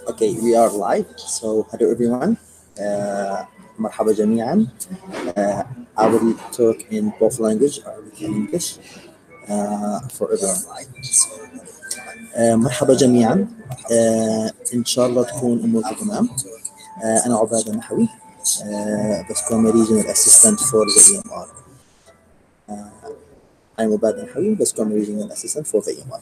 Okay, we are live. So, hello everyone. مرحبا جميعا. I will talk in both language, Arabic and English, for everyone live. مرحبا جميعا. إن شاء الله تكون أموركم تمام. أنا عبادة نحوي, the SCOME Regional Assistant for the EMR. I'm Obada Nahawi, the SCOME Regional Assistant for the EMR.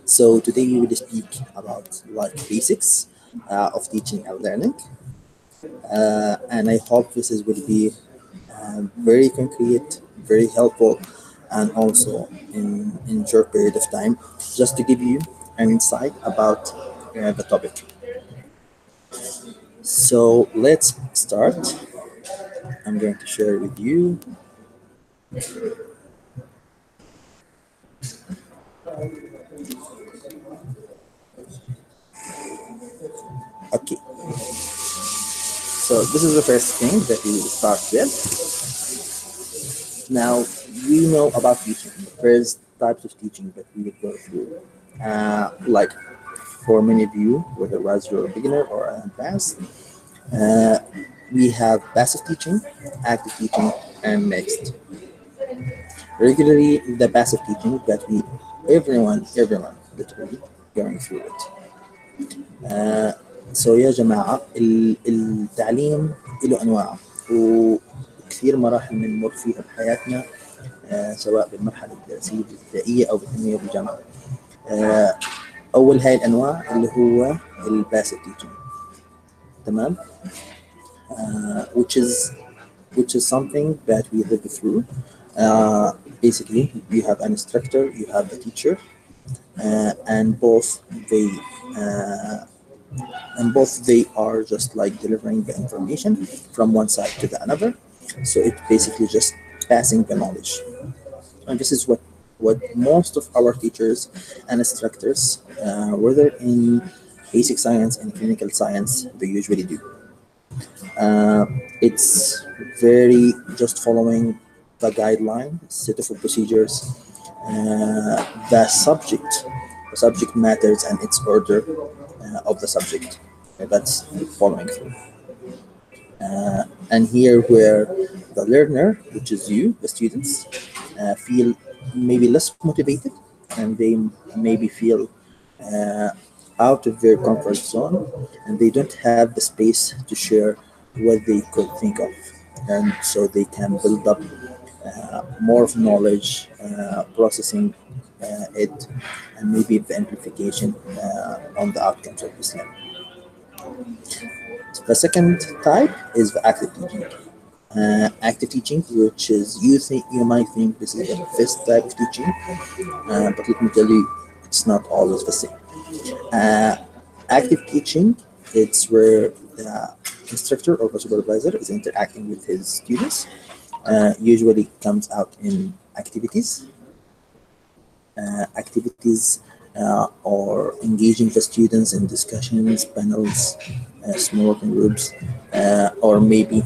So today we will speak about like basics of teaching and learning, and I hope this will be very concrete, very helpful, and also in short period of time, just to give you an insight about the topic. So let's start. I'm going to share with you. Okay. So this is the first thing that we will start with. Now, we know about teaching, the first types of teaching that we will go through. Like for many of you, whether you're a beginner or an advanced, we have passive teaching, active teaching, and mixed. Regularly, the passive teaching that everyone literally going through it. So يا جماعة التعليم له أنواع وكثير مراحل بنمر فيها بحياتنا، سواء بالمرحلة الدراسية الابتدائية أو بالثانوية بالجامعة. أول هاي الأنواع اللي هو الباسيف تيتشنج، تمام؟ which is something that we live through. Basically, you have an instructor, you have the teacher, and both they are just like delivering the information from one side to the another. So it's basically just passing the knowledge, and this is what most of our teachers and instructors, whether in basic science and clinical science, they usually do. It's very just following the guideline, set of procedures. The subject matters and its order of the subject that's following through. And here where the learner, which is you, the students, feel maybe less motivated, and they maybe feel out of their comfort zone, and they don't have the space to share what they could think of, and so they can build up more of knowledge, processing it, and maybe the amplification on the outcomes of this learning. The second type is the active teaching. Active teaching, which is you might think this is the best type of teaching, but let me tell you, it's not always the same. Active teaching, it's where the instructor or the supervisor is interacting with his students. Usually comes out in activities, or engaging the students in discussions, panels, small working groups, or maybe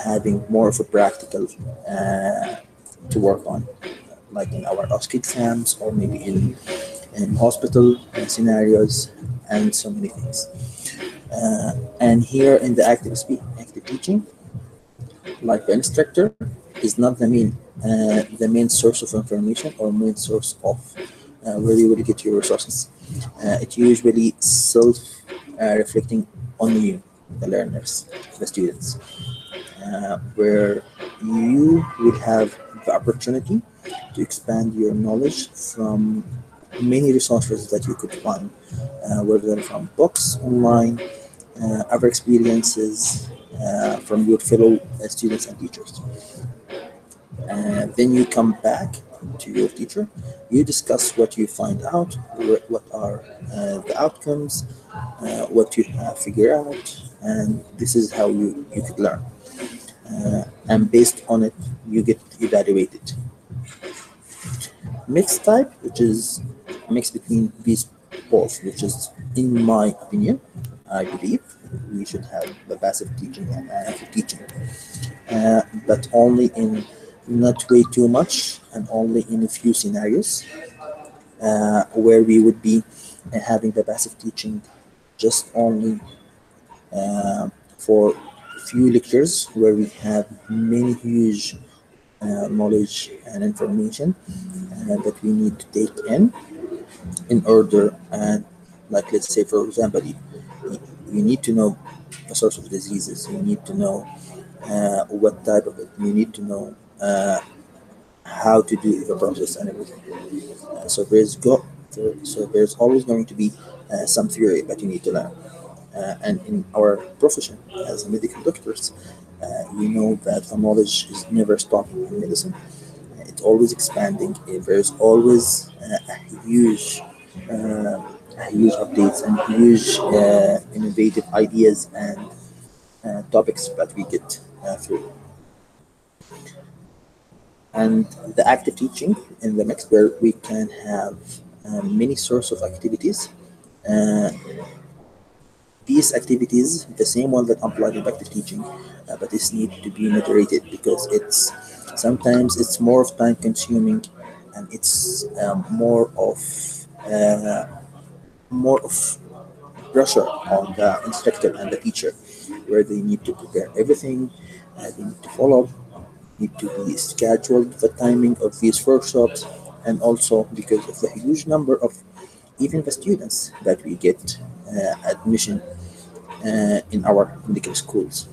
having more of a practical to work on, like in our OSCE exams, or maybe in hospital scenarios, and so many things. And here in the active teaching, like the instructor is not the main source of information or main source of where you will get your resources. It's usually self-reflecting on you, the learners, the students, where you will have the opportunity to expand your knowledge from many resources that you could find, whether from books, online, other experiences from your fellow students and teachers. Then you come back to your teacher, you discuss what you find out, what are the outcomes, what you have figured out, and this is how you could learn. And based on it, you get evaluated. Mixed type, which is a mix between these both, which is, in my opinion, I believe we should have the passive teaching and active teaching, but only in not way too much and only in a few scenarios. where we would be having the passive teaching just only for few lectures where we have many huge knowledge and information that we need to take in order, and like let's say for example you need to know the source of diseases, you need to know what type of it, you need to know how to do the process and everything. So there's always going to be some theory that you need to learn. And in our profession as medical doctors, we know that the knowledge is never stopping in medicine. It's always expanding. There's always huge updates and huge innovative ideas and topics that we get through. And the active teaching in the mix, where we can have many sorts of activities. Uh, these activities, the same one that apply to active teaching, but this need to be moderated because it's sometimes it's more of time consuming, and it's more of pressure on the instructor and the teacher, where they need to prepare everything, they need to follow, need to be scheduled the timing of these workshops, and also because of the huge number of even the students that we get admission in our medical schools.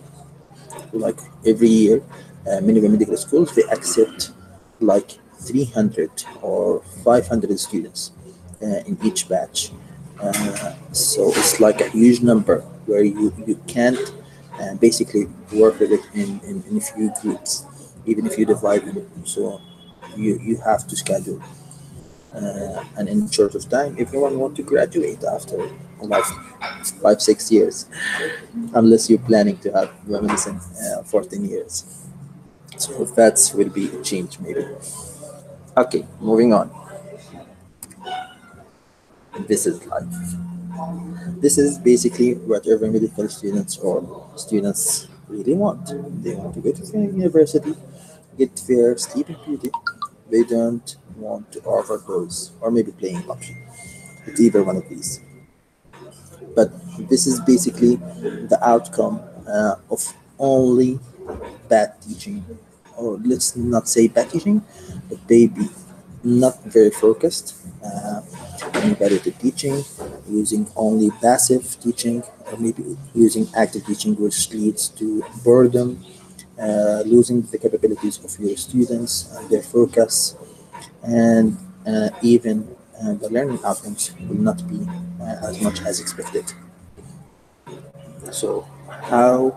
Like every year, many of the medical schools they accept like 300 or 500 students in each batch. So it's like a huge number where you can't basically work with it in a few groups, even if you divide them. So you have to schedule. And in short of time, everyone want to graduate after like 5 6 years, unless you're planning to have medicine 14 years. So that will be a change maybe. Okay, moving on. This is life. This is basically what every medical students really want. They want to go to the university, get fair sleep and beauty. They don't want to overdose or maybe playing PUBG. It's either one of these. But this is basically the outcome of only bad teaching, or let's not say bad teaching, but maybe not very focused, repetitive teaching, using only passive teaching, or maybe using active teaching, which leads to boredom, losing the capabilities of your students and their focus, and even the learning outcomes will not be as much as expected. So, how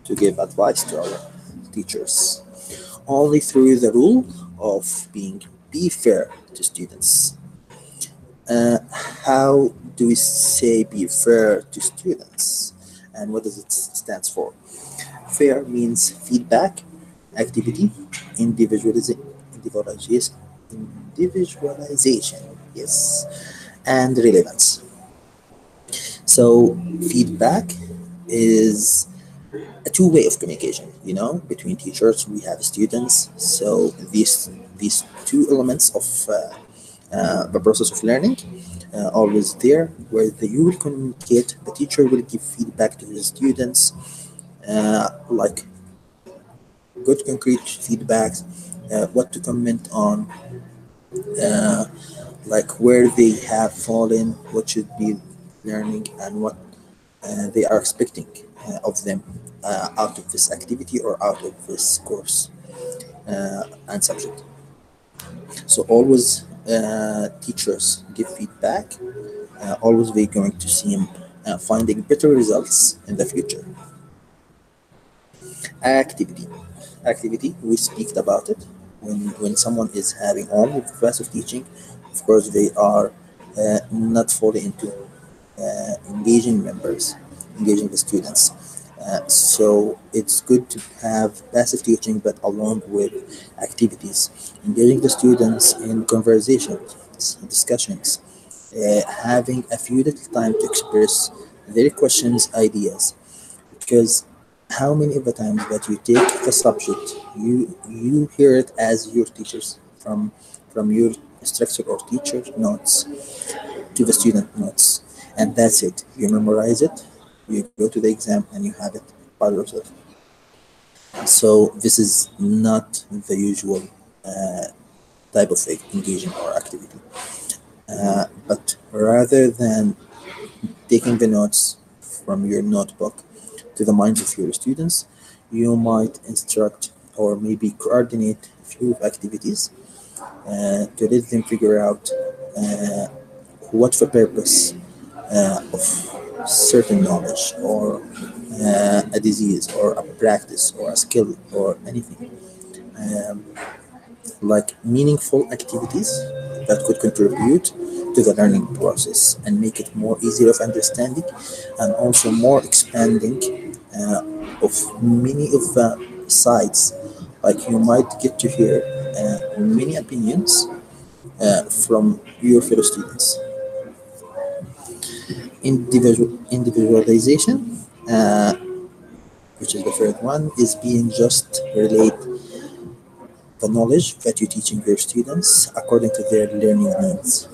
to give advice to our teachers? Only through the rule of being be fair to students. Uh, how do we say be fair to students, and what does it stands for? Fair means feedback, activity, individualization, individualization, yes, and relevance. So feedback is a two-way of communication, between teachers. We have students. So these two elements of the process of learning always there, where you will communicate. The teacher will give feedback to the students, like good concrete feedbacks, what to comment on, uh, like where they have fallen, what should be learning, and what they are expecting of them out of this activity or out of this course and subject. So always teachers give feedback. Always they're going to see finding better results in the future. Activity. Activity, we speak about it. When someone is having only passive teaching, of course they are not fully into engaging members, engaging the students. So it's good to have passive teaching, but along with activities, engaging the students in conversations, discussions, having a few little time to express their questions, ideas. Because how many of the times that you take the subject, you hear it as your teachers from your instructor or teacher notes to the student notes, and that's it. You memorize it, you go to the exam, and you have it by yourself. So this is not the usual type of engagement or activity. But rather than taking the notes from your notebook to the minds of your students, you might instruct or maybe coordinate a few activities to let them figure out uh, what the purpose of certain knowledge or a disease or a practice or a skill or anything. Um, like meaningful activities that could contribute to the learning process and make it more easier of understanding and also more expanding of many of the sides. Like you might get to hear many opinions from your fellow students. Individualization, which is the third one, is being just relate the knowledge that you're teaching your students according to their learning needs,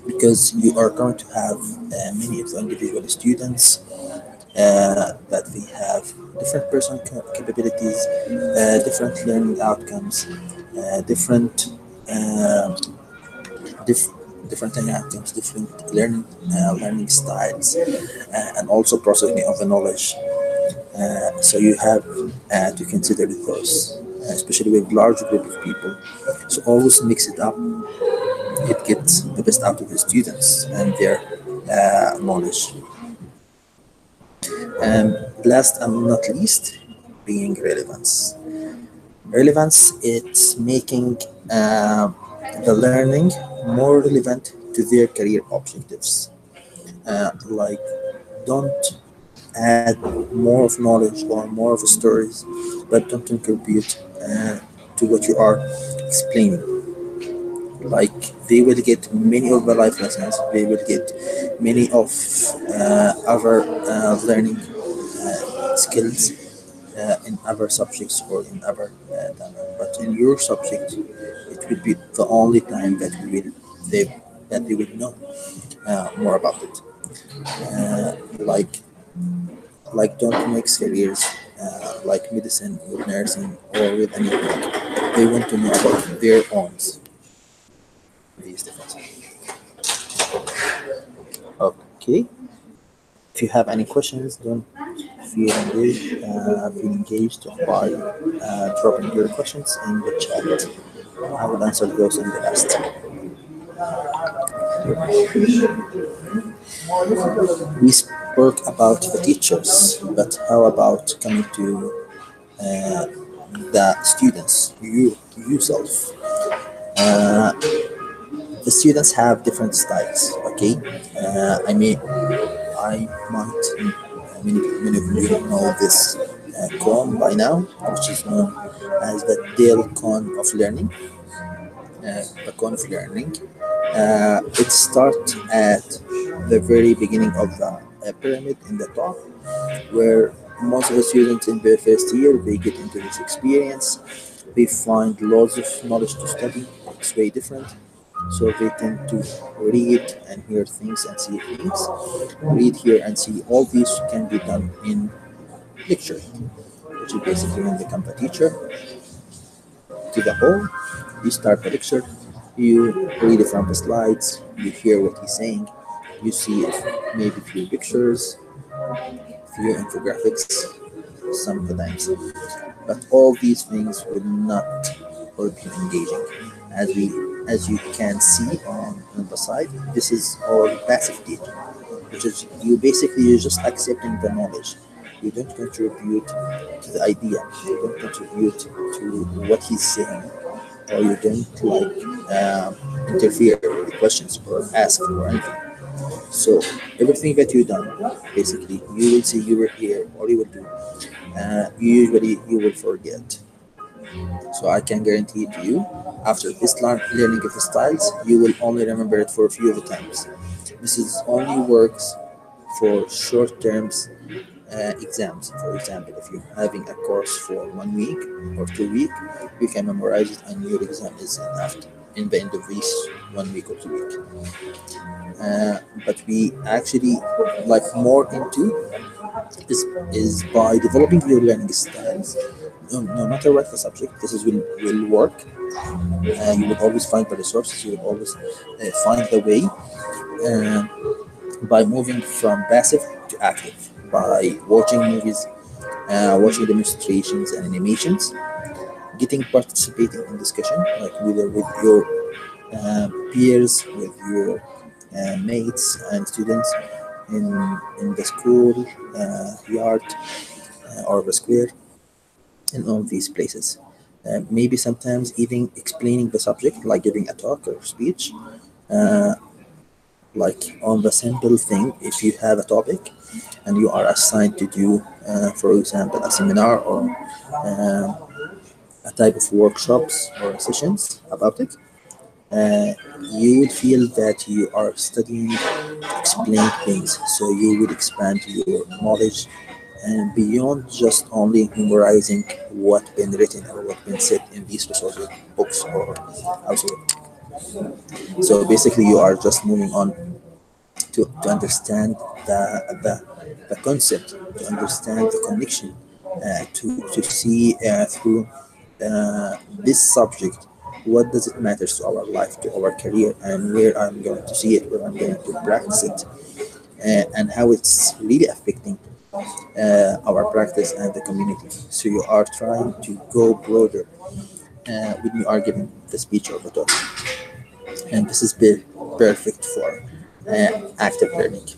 because you are going to have many of the individual students that they have different personal capabilities, different learning outcomes, different uh, dif- different learning outcomes, different learning styles, and also processing of the knowledge. So you have to consider those, especially with large group of people. So always mix it up. It gets the best out of the students and their knowledge. And last and not least, being relevance. Relevance, it's making the learning more relevant to their career objectives. Like, don't add more of knowledge or more of stories, but don't contribute to what you are explaining. Like, they will get many of the life lessons, they will get many of other learning skills in other subjects or in other time. But in your subject, it will be the only time that they they will know more about it. Like don't mix careers like medicine with nursing or with anything. They want to know about their own these differences. Okay. If you have any questions, don't feel engaged by dropping your questions in the chat. I will answer those in the last. We spoke about the teachers, but how about coming to the students, you yourself? Uh, the students have different styles. Okay, I might many of you know this cone by now, which is known as the Dale cone of learning. The cone of learning. It starts at the very beginning of the pyramid in the top, where most of the students in their first year they get into this experience. They find lots of knowledge to study. It's very different. So they tend to read and hear things and see things. Read, hear, and see. All these can be done in lecture, which is basically when they come to teacher to the hall. You start the lecture. You read it from the slides. You hear what he's saying. You see maybe a few pictures, few infographics sometimes. But all these things will not help you engaging. As we as you can see on the side, this is all passive teaching, which is you're just accepting the knowledge. You don't contribute to the idea. You don't contribute to what he's saying, or you don't interfere with questions or ask for anything. So everything that you done, basically, you will see you were here. All you will do, usually you will forget. So I can guarantee to you, after this learning of the styles, you will only remember it for a few of the times. This is only works for short terms exams. For example, if you're having a course for 1 week or 2 weeks, you can memorize it and your exam is in the end of this 1 week or 2 week. But we actually like more into is by developing your learning styles. No matter what the subject, will work. You will always find the resources. You will always find the way uh, by moving from passive to active, by watching movies, watching demonstrations and animations, getting participating in discussion, like whether with your peers, with your mates and students in the school yard or the square, in all these places. Maybe sometimes even explaining the subject, like giving a talk or speech, like on the simple thing. If you have a topic and you are assigned to do, for example, a seminar or um, a type of workshops or sessions about it, uh, you would feel that you are studying to explain things. So you would expand your knowledge and beyond just only memorizing what been written or what been said in these resources, books or elsewhere. So basically, you are just moving on to understand the concept, to understand the connection, to see through this subject, what does it matter to our life, to our career, and where I'm going to see it, where I'm going to practice it, and how it's really affecting our practice and the community. So you are trying to go broader when you are giving the speech or the talk, and this is perfect for active learning.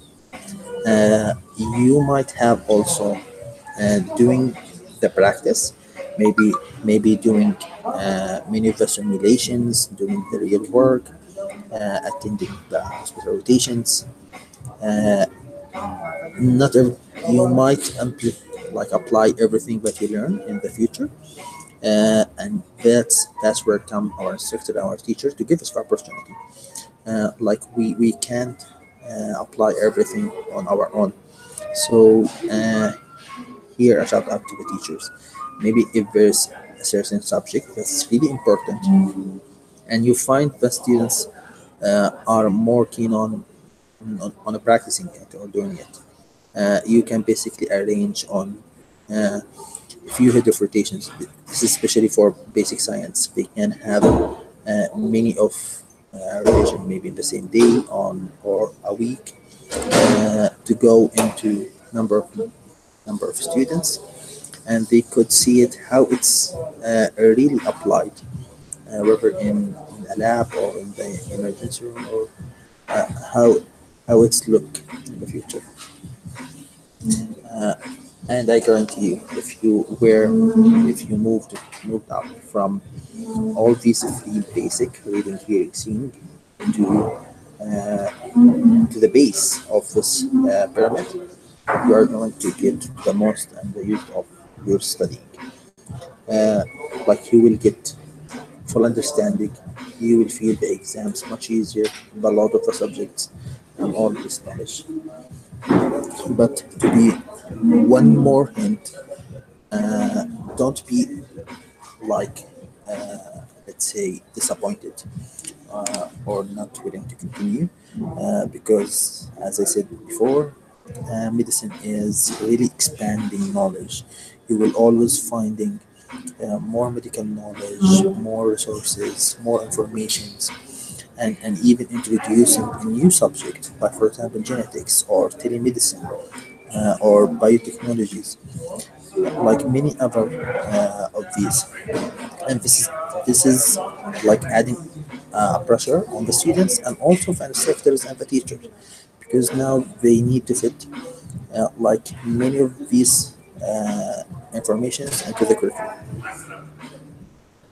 You might have also doing the practice, maybe doing many of the simulations, doing the real work, attending the hospital rotations. Uh, not every, you might like apply everything that you learn in the future, and that's where come our instructor, our teacher, to give us the opportunity. Like we can't apply everything on our own. So here a shout out to the teachers. Maybe if there's a certain subject that's really important, and you find the students are more keen on practicing it or doing it, you can basically arrange on a few head of rotations. This is especially for basic science. They can have many of rotation, maybe in the same day on or a week, to go into number of students, and they could see it how it's really applied, whether in a lab or in the emergency room, or uh, how how it's look in the future. And I guarantee you, if you moved up from all these three basic reading, hearing, seeing to to the base of this pyramid, you are going to get the most and the use of your studying. Uh, like you will get full understanding. You will feel the exams much easier, the lot of the subjects, and all this knowledge. But to be one more hint, don't be like, let's say, disappointed or not willing to continue, because, as I said before, medicine is really expanding knowledge. You will always finding more medical knowledge, more resources, more informations, and even introducing a new subject, like for example genetics or telemedicine or biotechnologies, like many other of these. And this is like adding pressure on the students and also the instructors and the teachers, because now they need to fit like many of these informations into the curriculum.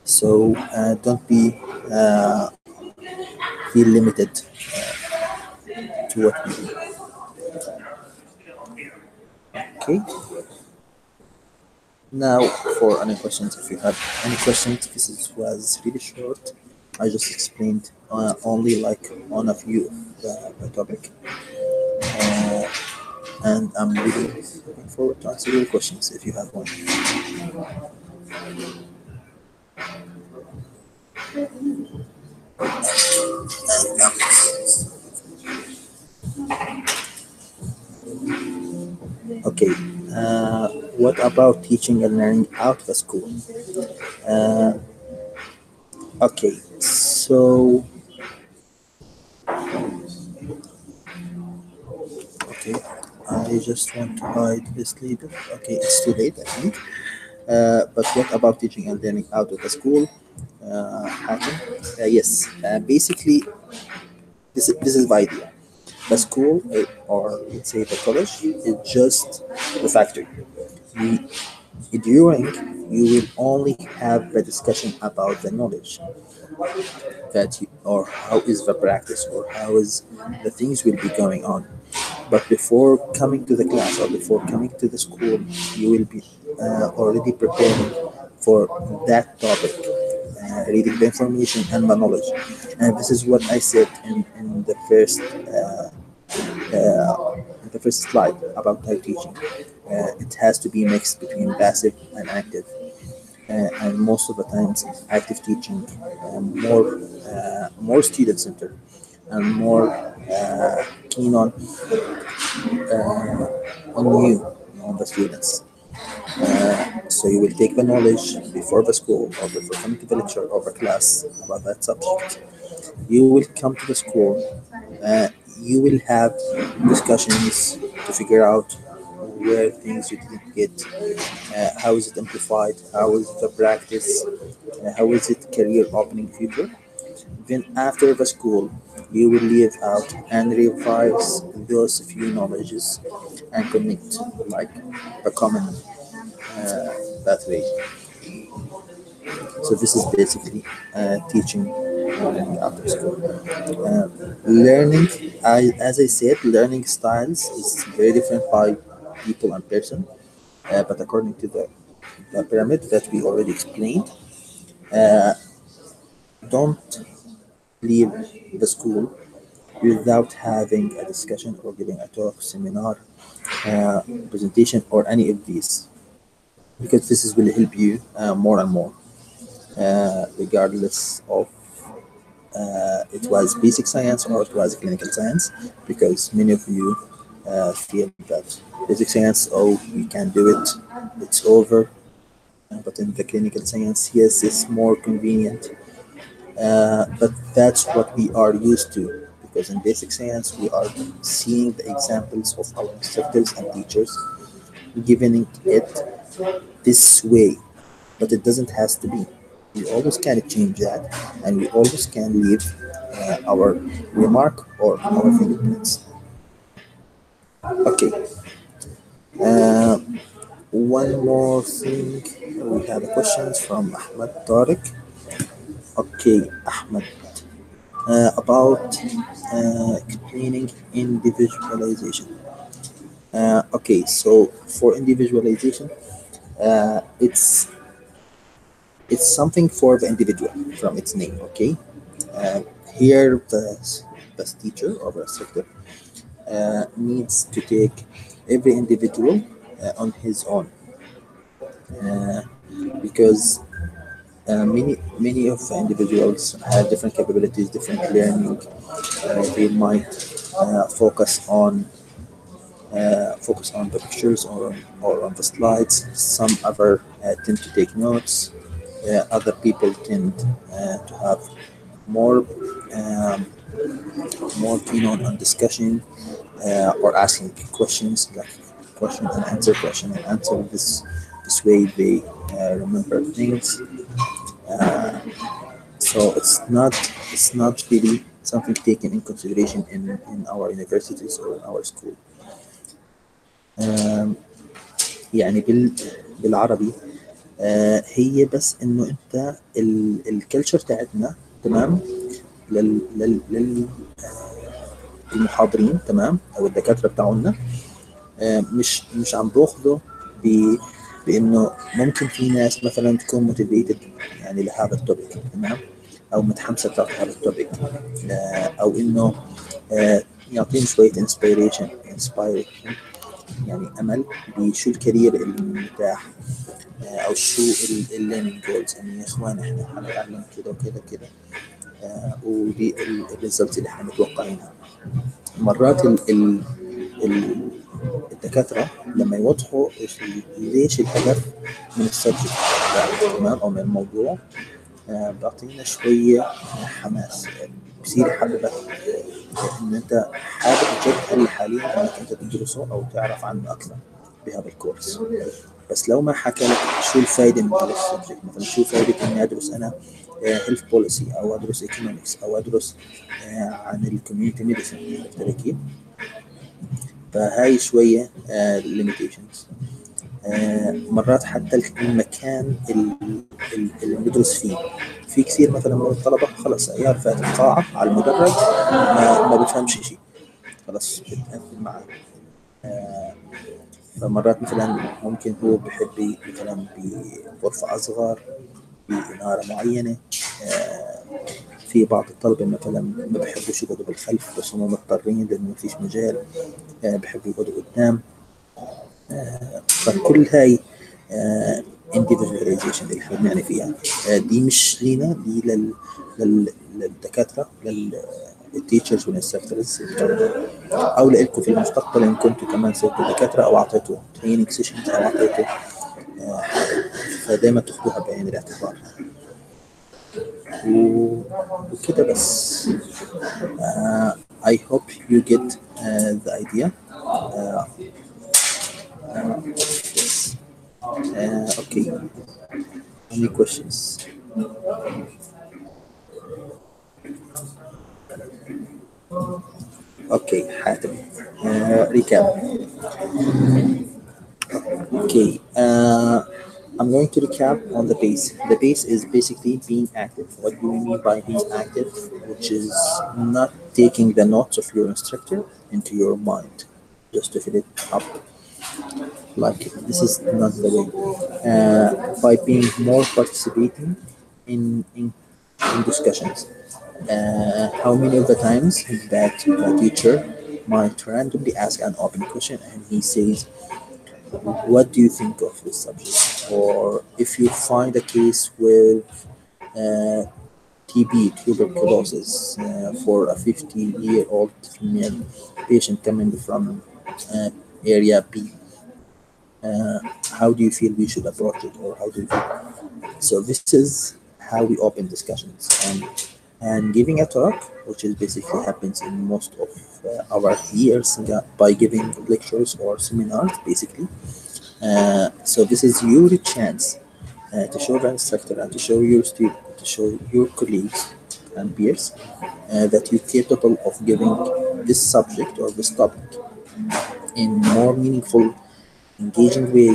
So don't be feel limited to what we do. Okay. Now for any questions, if you have any questions, this was really short. I just explained only like on a few of the topic, uh, and I'm really looking forward to answer your questions if you have one. Okay. What about teaching and learning out of the school? Uh, okay. So, okay. I just want to hide this label. Okay, it's too late, I think. But what about teaching and learning out of the school? Hatem? Yes. Basically, this is the idea. The school, or let's say the college, is just the factory. We, during, you will only have the discussion about the knowledge that you, or how is the practice, or how is the things will be going on. But before coming to the class or before coming to the school, you will be already preparing for that topic, reading the information and the knowledge. And this is what I said in the first slide about type teaching. It has to be mixed between passive and active. And most of the times, active teaching more student centered and more keen on you, on the students. So you will take the knowledge before the school or before coming to the lecture or the class about that subject. You will come to the school. Uh, you will have discussions to figure out where things you didn't get, how is it amplified, how is the practice, how is it career opening future. Then after the school, you will leave out and revise those few knowledges and connect like a common pathway. So this is basically teaching learning after school. Uh, Learning, as I said, learning styles is very different by people and person. But according to the pyramid that we already explained, uh, don't leave the school without having a discussion or giving a talk, seminar, uh, presentation, or any of these, because this is will help you more and more, regardless of it was basic science or it was clinical science, because many of you feel that basic science, oh, we can do it, it's over. But in the clinical science, yes, it's more convenient. But that's what we are used to, because in basic science, we are seeing the examples of our instructors and teachers giving it this way, but it doesn't has to be. We always can change that, and we always can leave our remark or our fingerprints. Okay. Uh, One more thing. We have questions from Ahmed Tariq. Okay, Ahmed, about explaining individualization. Okay, so for individualization, it's something for the individual from its name. Okay, uh, here the teacher or the instructor needs to take every individual on his own, uh, because many of the individuals have different capabilities, different learning. They might focus on the pictures or on the slides. Some other tend to take notes. Other people tend to have more um, more keen on discussion or asking questions, like question and answer. This way they remember things. So it's not really something taken in consideration in our universities or in our school. آم، يعني بالعربي، هي بس انه انت الكلتشر بتاعتنا، تمام، للمحاضرين، تمام، او الدكاتره بتاعنا، مش عم باخده بانه ممكن في ناس مثلا تكون موتيفيتد يعني لهذا التوبيك، تمام، او متحمسه تعطي هذا التوبيك، او انه يعطيهم شويه انسبيريشن يعني امل بشو الكارير المتاح، او شو الليرنينج جولز، يعني يا اخوان احنا حنتعلم كده وكده وكده. ودي الريزلت اللي احنا متوقعينها. مرات الدكاترة لما يوضحوا ليش الهدف من السبجكت تمام أو من الموضوع، بيعطينا شوية حماس، بصير يحببك إن أنت حابب الجد اللي حاليا إنك أنت تدرسه أو تعرف عنه أكثر بهذا الكورس. بس لو ما حكى لك شو الفائدة من هذا السبجكت، مثلا شو فائدة إني أدرس أنا هيلث بوليسي أو أدرس ايكونومكس أو أدرس عن الكوميونتي ميديسين، عرفت كيف؟ فهاي شوية limitations. مرات حتى المكان اللي بندرس فيه، في كثير مثلا من الطلبة خلص عيال فات القاعة على المدرج ما بفهمش شيء، خلص بتقفل معه. فمرات مثلا ممكن هو بحب مثلا بغرفة أصغر بإنارة معينة. في بعض الطلبة مثلا ما بحبوش يقعدوا بالخلف بس هم مضطرين لأنه ما فيش مجال، بحبوا يقعدوا قدام. فكل هاي individualization اللي احنا بنعني فيها، دي مش لينا، دي للدكاترة، للتيتشرز والانستراكتورز او لكم في المستقبل ان كنتوا كمان صرتوا دكاترة او اعطيتوا تريننج سيشنز او اعطيتوا فدايما تاخدوها بعين الاعتبار. وكده بس. I hope you get the idea. Yes. Okay. Any questions? Okay, حاتم. Recap. Okay. I'm going to recap on the base. The base is basically being active. What do we mean by being active? Which is not taking the notes of your instructor into your mind, just to fill it up. Like this is not the way. By being more participating in discussions. How many of the times that a teacher might randomly ask an open question and he says, what do you think of this subject? Or if you find a case with TB, tuberculosis, for a 50-year-old female patient coming from area B, how do you feel we should approach it, or how do you feel? So this is how we open discussions, and giving a talk, which is basically happens in most of our years by giving lectures or seminars, basically. So this is your chance to show the instructor and to show your student, to show your colleagues and peers that you're capable of giving this subject or this topic in more meaningful, engaging way,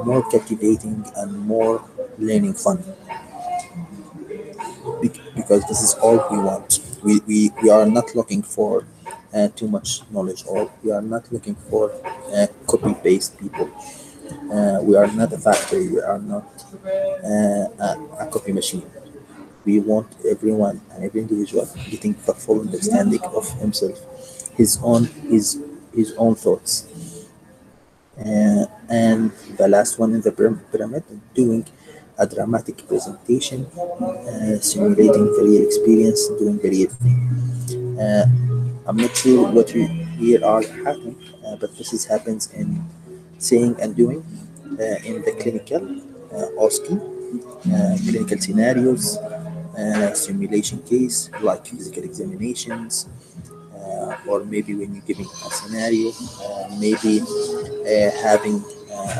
more captivating and more learning fun. Because this is all we want. We are not looking for too much knowledge, or we are not looking for copy-paste people. We are not a factory. We are not a copy machine. We want everyone and every individual getting the full understanding of himself, his own thoughts. And the last one in the pyramid, doing a dramatic presentation, simulating the real experience, doing the real thing. I'm not sure what you here are happening, but this is happens in saying and doing in the clinical OSCE, clinical scenarios, simulation case like physical examinations, or maybe when you're giving a scenario, maybe having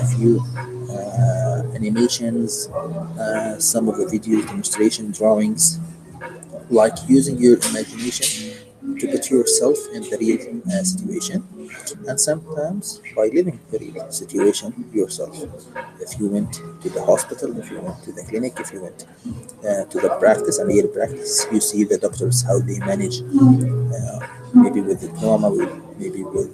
a few animations, some of the video demonstration drawings, like using your imagination to put yourself in the real situation, and sometimes by living the real situation yourself. If you went to the hospital, if you went to the clinic, if you went to the practice and real practice, you see the doctors how they manage, maybe with the trauma, maybe with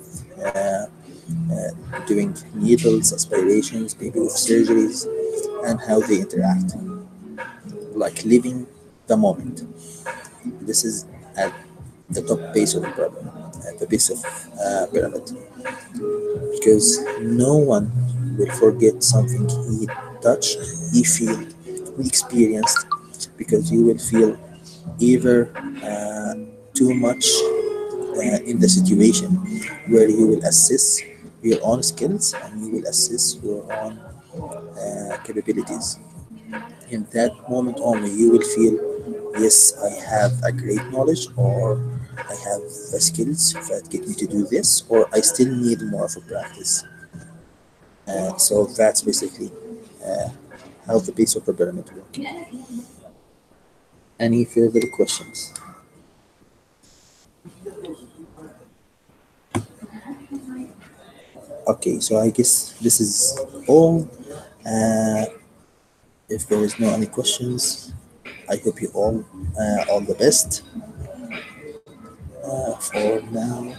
doing needles, aspirations, maybe with surgeries, and how they interact, like living the moment. This is at the top base of the problem, at the base of pyramid, because no one will forget something he touched, he feel, he experienced, because you will feel either too much in the situation where you will assess your own skills and you will assess your own capabilities. In that moment only, you will feel, yes, I have a great knowledge, or I have the skills that get me to do this, or I still need more of a practice. So that's basically how the base of the pyramid works. Any further questions? Okay, so I guess this is all. Uh, if there is no any questions, I hope you all the best for now.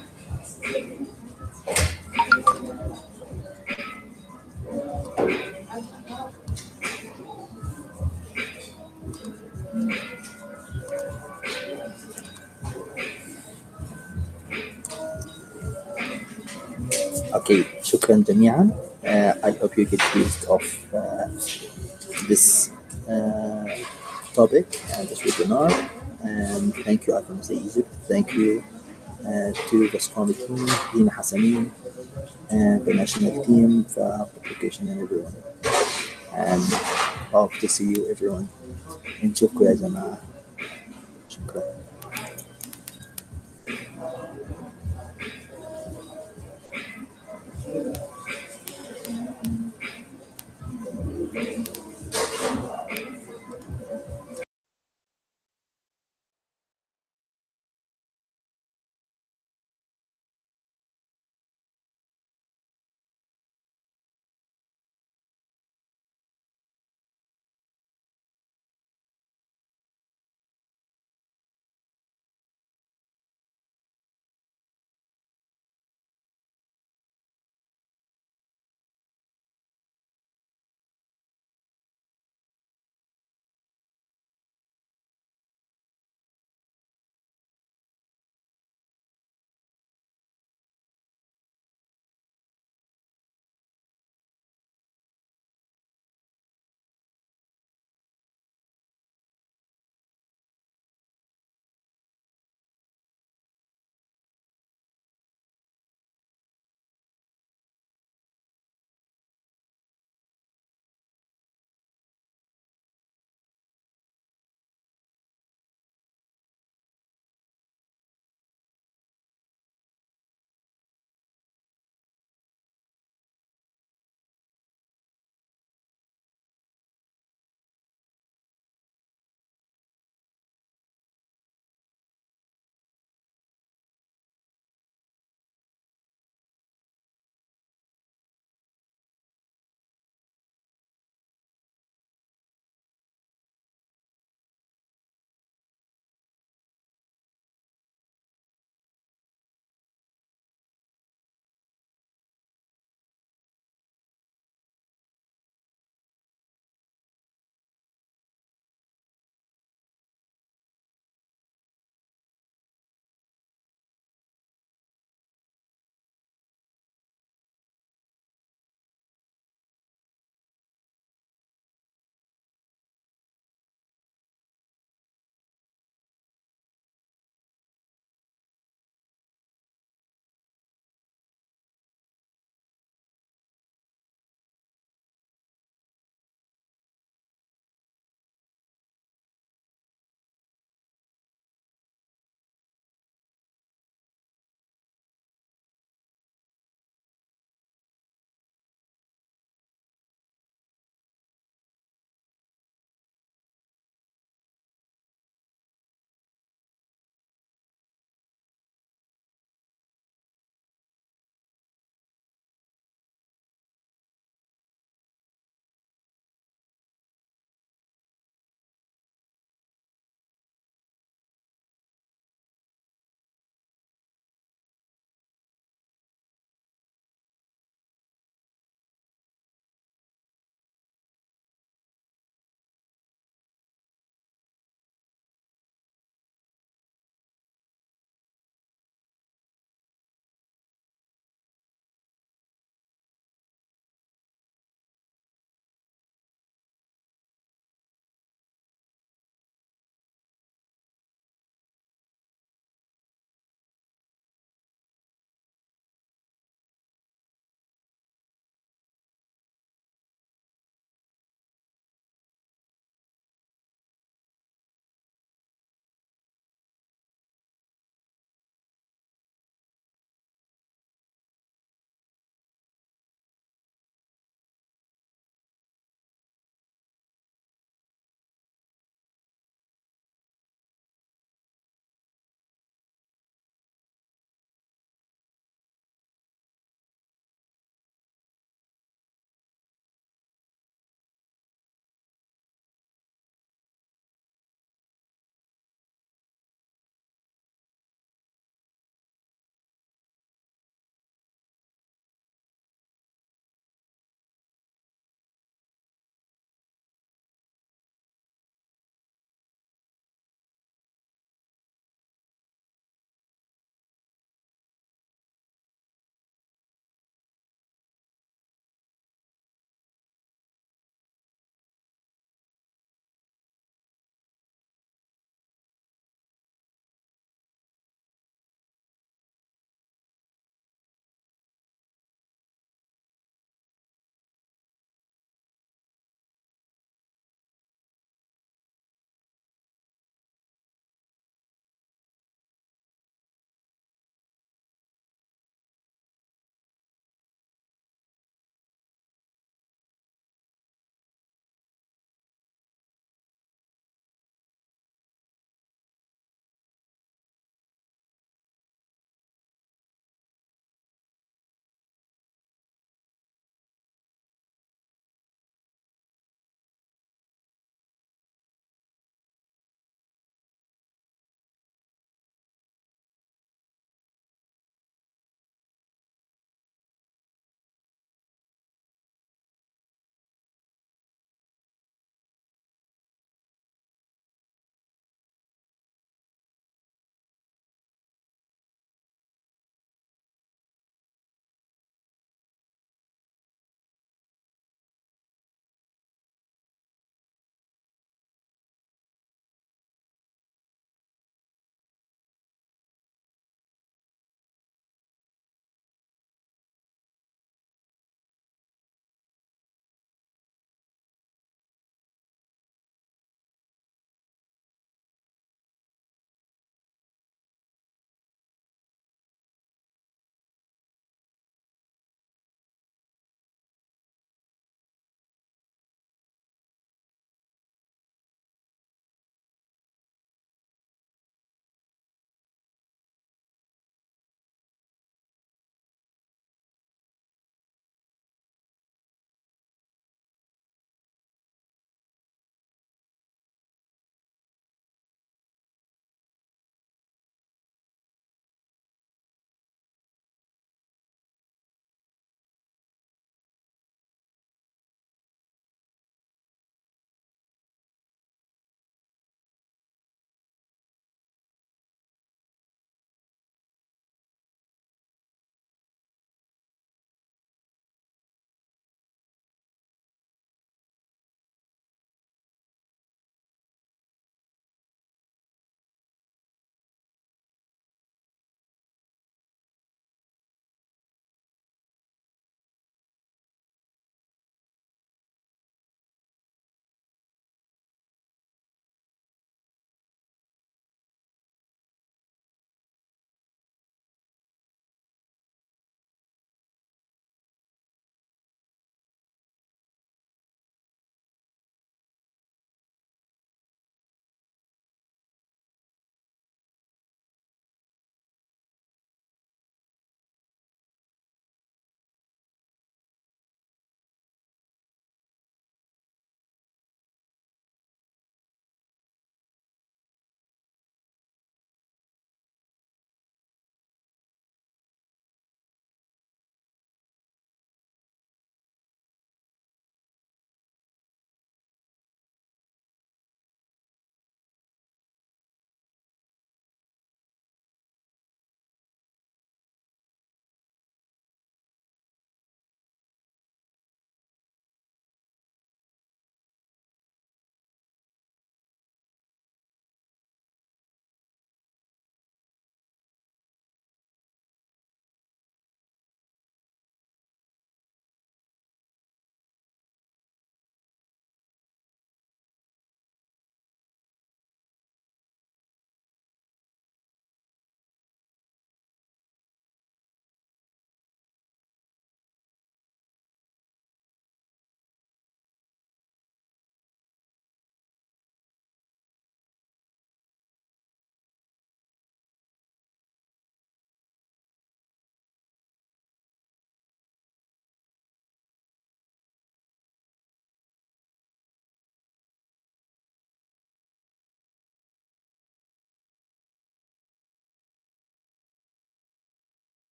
Okay, شكرا جميعا. I hope you get used of this uh, topic and this webinar. And thank you, IFMSA-Egypt. Thank you to the SCOME team, Dina Hassanin, and the national team for publication and everyone. And hope to see you everyone. نشوفكم يا جماعة. شكرا.